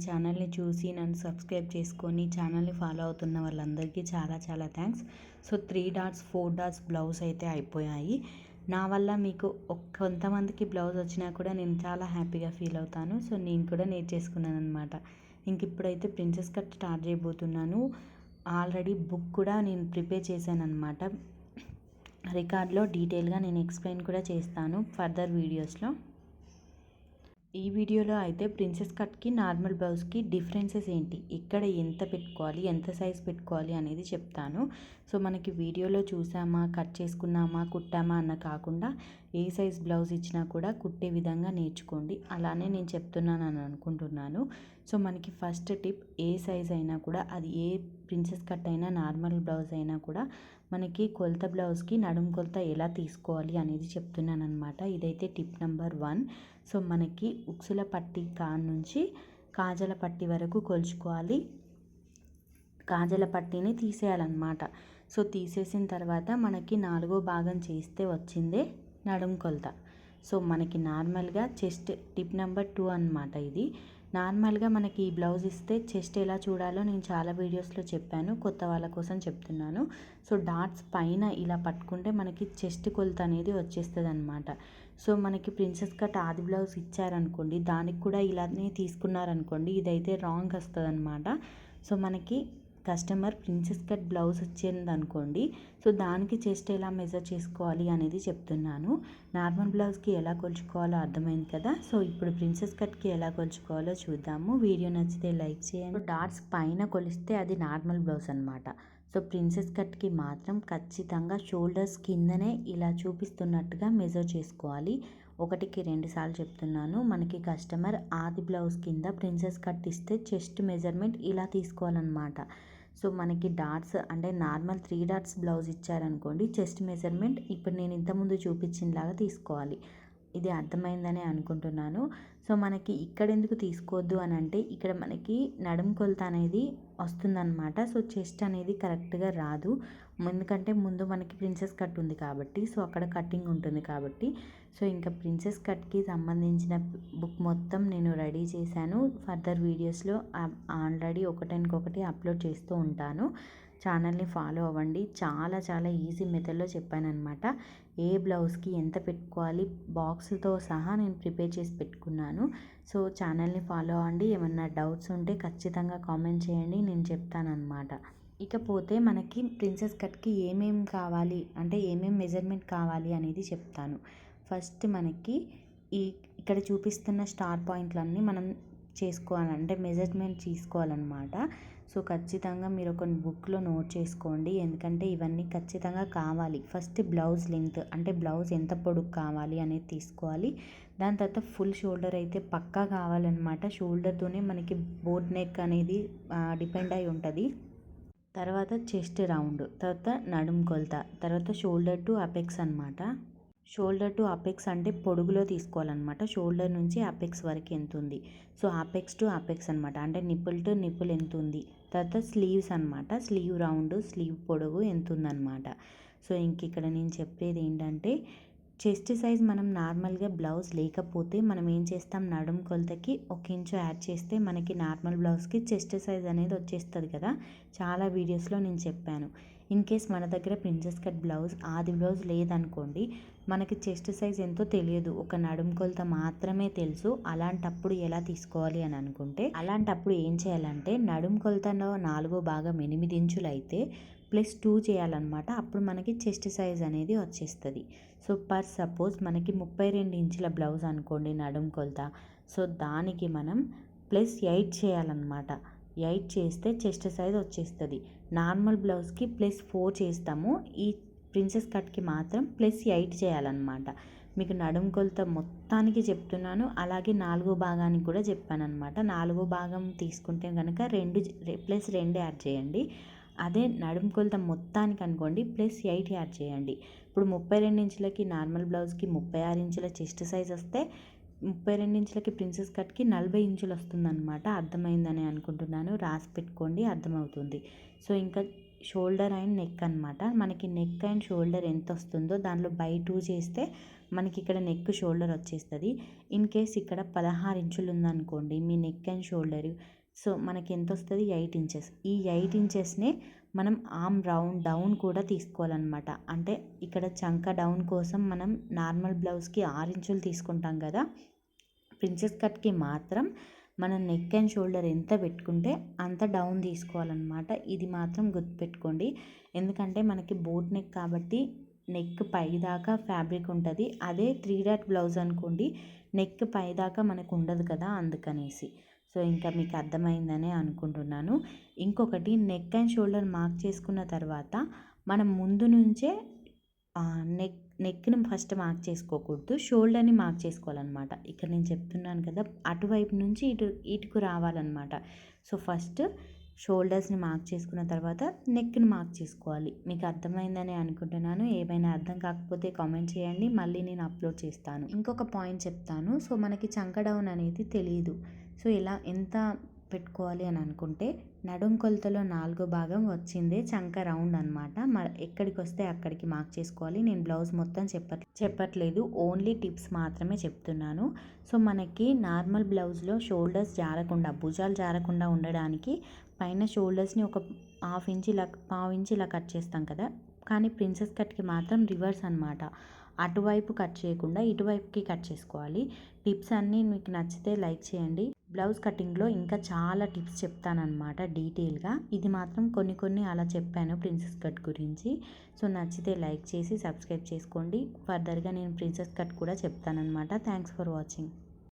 ఛానల్ని చూసి నన్ను సబ్స్క్రైబ్ చేసుకొని ఛానల్ని ఫాలో అవుతున్న వాళ్ళందరికీ చాలా చాలా thanks. So 3 dots 4 dots blouse అయితే అయిపోయాయి. నా వల్ల మీకు కొంతమందికి బ్లౌజ్ వచ్చినా కూడా నేను చాలా హ్యాపీగా ఫీల్ అవుతాను. సో నేను కూడా నేర్చేసుకున్నాను అనమాట. ఇంక ఇప్పుడైతే ప్రిన్సెస్ కట్ స్టార్ట్ చేయబోతున్నాను. ఆల్రెడీ బుక్ కూడా నేను ప్రిపేర్ చేశాను అనమాట. రికార్డ్లో డీటెయిల్గా నేను ఎక్స్ప్లెయిన్ కూడా చేస్తాను ఫర్దర్ వీడియోస్లో. ఈ వీడియోలో అయితే ప్రిన్సెస్ కట్కి నార్మల్ బ్లౌజ్కి డిఫరెన్సెస్ ఏంటి, ఇక్కడ ఎంత పెట్టుకోవాలి, ఎంత సైజ్ పెట్టుకోవాలి అనేది చెప్తాను. సో మనకి వీడియోలో చూసామా, కట్ చేసుకున్నామా, కుట్టామా అన్న కాకుండా ఏ సైజ్ బ్లౌజ్ ఇచ్చినా కూడా కుట్టే విధంగా నేర్చుకోండి. అలానే నేను చెప్తున్నాను అని అనుకుంటున్నాను. సో మనకి ఫస్ట్ టిప్, ఏ సైజ్ అయినా కూడా, అది ఏ ప్రిన్సెస్ కట్ అయినా నార్మల్ బ్లౌజ్ అయినా కూడా మనకి కొలత బ్లౌజ్కి నడుము కొలత ఎలా తీసుకోవాలి అనేది చెప్తున్నాను అనమాట. ఇదైతే టిప్ నెంబర్ 1. సో మనకి ఉక్సుల పట్టి నుంచి కాజల పట్టి వరకు కొలుచుకోవాలి. కాజల పట్టీని తీసేయాలన్నమాట. సో తీసేసిన తర్వాత మనకి 4వ భాగం చేస్తే వచ్చిందే నడుము కొలత. సో మనకి నార్మల్గా చెస్ట్ టిప్ నెంబర్ 2 అన్నమాట ఇది. నార్మల్గా మనకి ఈ బ్లౌజ్ ఇస్తే చెస్ట్ ఎలా చూడాలో నేను చాలా వీడియోస్లో చెప్పాను, కొత్త వాళ్ళ కోసం చెప్తున్నాను. సో డాట్స్ పైన ఇలా పట్టుకుంటే మనకి చెస్ట్ కొలత అనేది వచ్చేస్తుంది అనమాట. సో మనకి ప్రిన్సెస్ కట్ ఆది బ్లౌజ్ ఇచ్చారనుకోండి, దానికి కూడా ఇలానే తీసుకున్నారనుకోండి, ఇదైతే రాంగ్ వస్తుంది అనమాట. సో మనకి కస్టమర్ ప్రిన్సెస్ కట్ బ్లౌజ్ వచ్చింది అనుకోండి, సో దానికి చెస్ట్ ఎలా మెజర్ చేసుకోవాలి అనేది చెప్తున్నాను. నార్మల్ బ్లౌజ్కి ఎలా కొలుచుకోవాలో అర్థమైంది కదా. సో ఇప్పుడు ప్రిన్సెస్ కట్కి ఎలా కొలుచుకోవాలో చూద్దాము. వీడియో నచ్చితే లైక్ చేయండి. డాట్స్ పైన కొలిస్తే అది నార్మల్ బ్లౌజ్ అనమాట. సో ప్రిన్సెస్ కట్కి మాత్రం ఖచ్చితంగా షోల్డర్స్ కిందనే ఇలా చూపిస్తున్నట్టుగా మెజర్ చేసుకోవాలి. 1కి 2 సార్లు చెప్తున్నాను. మనకి కస్టమర్ ఆది బ్లౌజ్ కింద ప్రిన్సెస్ కట్ ఇస్తే చెస్ట్ మెజర్మెంట్ ఇలా తీసుకోవాలన్నమాట. సో మనకి డాట్స్ అంటే నార్మల్ 3 డాట్స్ బ్లౌజ్ ఇచ్చారనుకోండి, చెస్ట్ మెజర్మెంట్ ఇప్పుడు నేను ఇంతకుముందు చూపించినలాగా తీసుకోవాలి. ఇది అర్థమైందని అనుకుంటున్నాను. సో మనకి ఇక్కడ ఎందుకు తీసుకోవద్దు అని అంటే, ఇక్కడ మనకి నడుము కొలత అనేది వస్తుందన్నమాట. సో చెస్ట్ అనేది కరెక్ట్గా రాదు, ఎందుకంటే ముందు మనకి ప్రిన్సెస్ కట్ ఉంది కాబట్టి. సో అక్కడ కటింగ్ ఉంటుంది కాబట్టి. సో ఇంకా ప్రిన్సెస్ కట్కి సంబంధించిన బుక్ మొత్తం నేను రెడీ చేశాను. ఫర్దర్ వీడియోస్లో ఆల్రెడీ ఒకటి అప్లోడ్ చేస్తూ ఉంటాను. ఛానల్ని ఫాలో అవ్వండి. చాలా చాలా ఈజీ మెథడ్లో చెప్పానన్నమాట. ఏ బ్లౌజ్కి ఎంత పెట్టుకోవాలి బాక్స్తో సహా నేను ప్రిపేర్ చేసి పెట్టుకున్నాను. సో ఛానల్ని ఫాలో అవ్వండి. ఏమన్నా డౌట్స్ ఉంటే ఖచ్చితంగా కామెంట్ చేయండి, నేను చెప్తానన్నమాట. ఇకపోతే మనకి ప్రిన్సెస్ కట్కి ఏమేమి కావాలి అంటే ఏమేమి మెజర్మెంట్ కావాలి అనేది చెప్తాను. ఫస్ట్ మనకి ఇక్కడ చూపిస్తున్న స్టార్ పాయింట్లన్నీ మనం చేసుకోవాలంటే మెజర్మెంట్ తీసుకోవాలన్నమాట. సో ఖచ్చితంగా మీరు ఒక బుక్లో నోట్ చేసుకోండి, ఎందుకంటే ఇవన్నీ ఖచ్చితంగా కావాలి. ఫస్ట్ బ్లౌజ్ లెంత్ అంటే బ్లౌజ్ ఎంత పొడుగు కావాలి అనేది తీసుకోవాలి. దాని తర్వాత ఫుల్ షోల్డర్ అయితే పక్కా కావాలన్నమాట. షోల్డర్తోనే మనకి బోట్ నెక్ అనేది డిపెండ్ అయి ఉంటుంది. తర్వాత చెస్ట్ రౌండ్, తర్వాత నడుము కొలత, తర్వాత షోల్డర్ టు అపెక్స్ అనమాట. షోల్డర్ టు అపెక్స్ అంటే పొడుగులో తీసుకోవాలన్నమాట. షోల్డర్ నుంచి అపెక్స్ వరకు ఎంత ఉంది, సో అపెక్స్ టు అపెక్స్ అనమాట. అంటే నిప్పుల్ టు నిప్పుల్ ఎంత ఉంది. తర్వాత స్లీవ్స్ అనమాట, స్లీవ్ రౌండ్, స్లీవ్ పొడుగు ఎంత ఉందన్నమాట. సో ఇంక ఇక్కడ నేను చెప్పేది ఏంటంటే, చెస్ట్ సైజ్ మనం నార్మల్గా బ్లౌజ్ లేకపోతే మనం ఏం చేస్తాం, నడుము కొలతకి 1 ఇంచు యాడ్ చేస్తే మనకి నార్మల్ బ్లౌజ్కి చెస్ట్ సైజ్ అనేది వచ్చేస్తుంది కదా. చాలా వీడియోస్లో నేను చెప్పాను. ఇన్ కేస్ మన దగ్గర ప్రిన్సెస్ కట్ బ్లౌజ్ ఆది బ్లౌజ్ లేదనుకోండి, మనకి చెస్ట్ సైజ్ ఎంతో తెలియదు, ఒక నడుము కొలత మాత్రమే తెలుసు. అలాంటప్పుడు ఎలా తీసుకోవాలి అని అనుకుంటే, అలాంటప్పుడు ఏం చేయాలంటే నడుము కొలతలో 4వ భాగం 8 ఇంచులు అయితే +2 చేయాలన్నమాట. అప్పుడు మనకి చెస్ట్ సైజ్ అనేది వచ్చేస్తుంది. సో సపోజ్ మనకి 32 ఇంచుల బ్లౌజ్ అనుకోండి నడుము కొలత, సో దానికి మనం +8 చేయాలన్నమాట. 8 చేస్తే చెస్ట్ సైజ్ వచ్చేస్తుంది. నార్మల్ బ్లౌజ్కి +4 చేస్తాము, ఈ ప్రిన్సెస్ కట్కి మాత్రం +8 చేయాలన్నమాట. మీకు నడుము కొలత మొత్తానికి చెప్తున్నాను, అలాగే 4వ భాగానికి కూడా చెప్పానన్నమాట. 4వ భాగం తీసుకుంటే కనుక +2 యాడ్ చేయండి. అదే నడుము కొలత మొత్తానికి అనుకోండి +8 యాడ్ చేయండి. ఇప్పుడు 32 ఇంచులకి నార్మల్ బ్లౌజ్కి 36 ఇంచుల చెస్ట్ సైజ్ వస్తే 32 ఇంచులకి ప్రిన్సెస్ కట్కి 40 ఇంచులు వస్తుందన్నమాట. అర్థమైందని అనుకుంటున్నాను, రాసి పెట్టుకోండి, అర్థమవుతుంది. సో ఇంకా షోల్డర్ అండ్ నెక్ అనమాట. మనకి నెక్ అండ్ షోల్డర్ ఎంత వస్తుందో దానిలో 2 చేస్తే మనకి ఇక్కడ నెక్ షోల్డర్ వచ్చేస్తుంది. ఇన్ కేస్ ఇక్కడ 16 ఇంచులు ఉందనుకోండి మీ నెక్ అండ్ షోల్డర్, సో మనకి ఎంత వస్తుంది 8 ఇంచెస్. ఈ 8 ఇంచెస్నే మనం ఆర్మ్ రౌండ్ డౌన్ కూడా తీసుకోవాలన్నమాట. అంటే ఇక్కడ చంక డౌన్ కోసం మనం నార్మల్ బ్లౌజ్కి 6 ఇంచులు తీసుకుంటాం కదా, ప్రిన్సెస్ కట్కి మాత్రం మనం నెక్ అండ్ షోల్డర్ ఎంత పెట్టుకుంటే అంత డౌన్ తీసుకోవాలన్నమాట. ఇది మాత్రం గుర్తుపెట్టుకోండి. ఎందుకంటే మనకి బోట్ నెక్ కాబట్టి నెక్ పైదాకా ఫ్యాబ్రిక్ ఉంటుంది. అదే 3 డాట్ బ్లౌజ్ అనుకోండి నెక్ పైదాకా మనకు ఉండదు కదా, అందుకనేసి. సో ఇంకా మీకు అర్థమైందనే అనుకుంటున్నాను. ఇంకొకటి నెక్ అండ్ షోల్డర్ మార్క్ చేసుకున్న తర్వాత మనం ముందు నుంచే నెక్ని ఫస్ట్ మార్క్ చేసుకోకూడదు, షోల్డర్ని మార్క్ చేసుకోవాలన్నమాట. ఇక్కడ నేను చెప్తున్నాను కదా, అటువైపు నుంచి ఇటుకు రావాలన్నమాట. సో ఫస్ట్ షోల్డర్స్ని మార్క్ చేసుకున్న తర్వాత నెక్ని మార్క్ చేసుకోవాలి. మీకు అర్థమైందని అనుకుంటున్నాను. ఏమైనా అర్థం కాకపోతే కామెంట్ చేయండి, మళ్ళీ నేను అప్లోడ్ చేస్తాను. ఇంకొక పాయింట్ చెప్తాను. సో మనకి చంక డౌన్ అనేది తెలియదు. సో ఎంత పెట్టుకోవాలి అని అనుకుంటే నడుం కొలతలో 4 భాగం వచ్చిందే చంక రౌండ్ అనమాట. ఎక్కడికి వస్తే అక్కడికి మార్క్ చేసుకోవాలి. నేను బ్లౌజ్ మొత్తం చెప్పట్లేదు, ఓన్లీ టిప్స్ మాత్రమే చెప్తున్నాను. సో మనకి నార్మల్ బ్లౌజ్లో షోల్డర్స్ జారకుండా, భుజాలు జారకుండా ఉండడానికి పైన షోల్డర్స్ని ఒక ½ ఇంచ్ ఇలా పావు ఇంచ్ ఇలా కట్ చేస్తాం కదా, కానీ ప్రిన్సెస్ కట్కి మాత్రం రివర్స్ అనమాట. అటువైపు కట్ చేయకుండా ఇటువైపుకి కట్ చేసుకోవాలి. టిప్స్ అన్నీ మీకు నచ్చితే లైక్ చేయండి. బ్లౌజ్ కటింగ్లో ఇంకా చాలా టిప్స్ చెప్తానన్నమాట డీటెయిల్గా. ఇది మాత్రం కొన్ని అలా చెప్పాను ప్రిన్సెస్ కట్ గురించి. సో నచ్చితే లైక్ చేసి సబ్స్క్రైబ్ చేసుకోండి. ఫర్దర్గా నేను ప్రిన్సెస్ కట్ కూడా చెప్తానన్నమాట. Thanks for watching.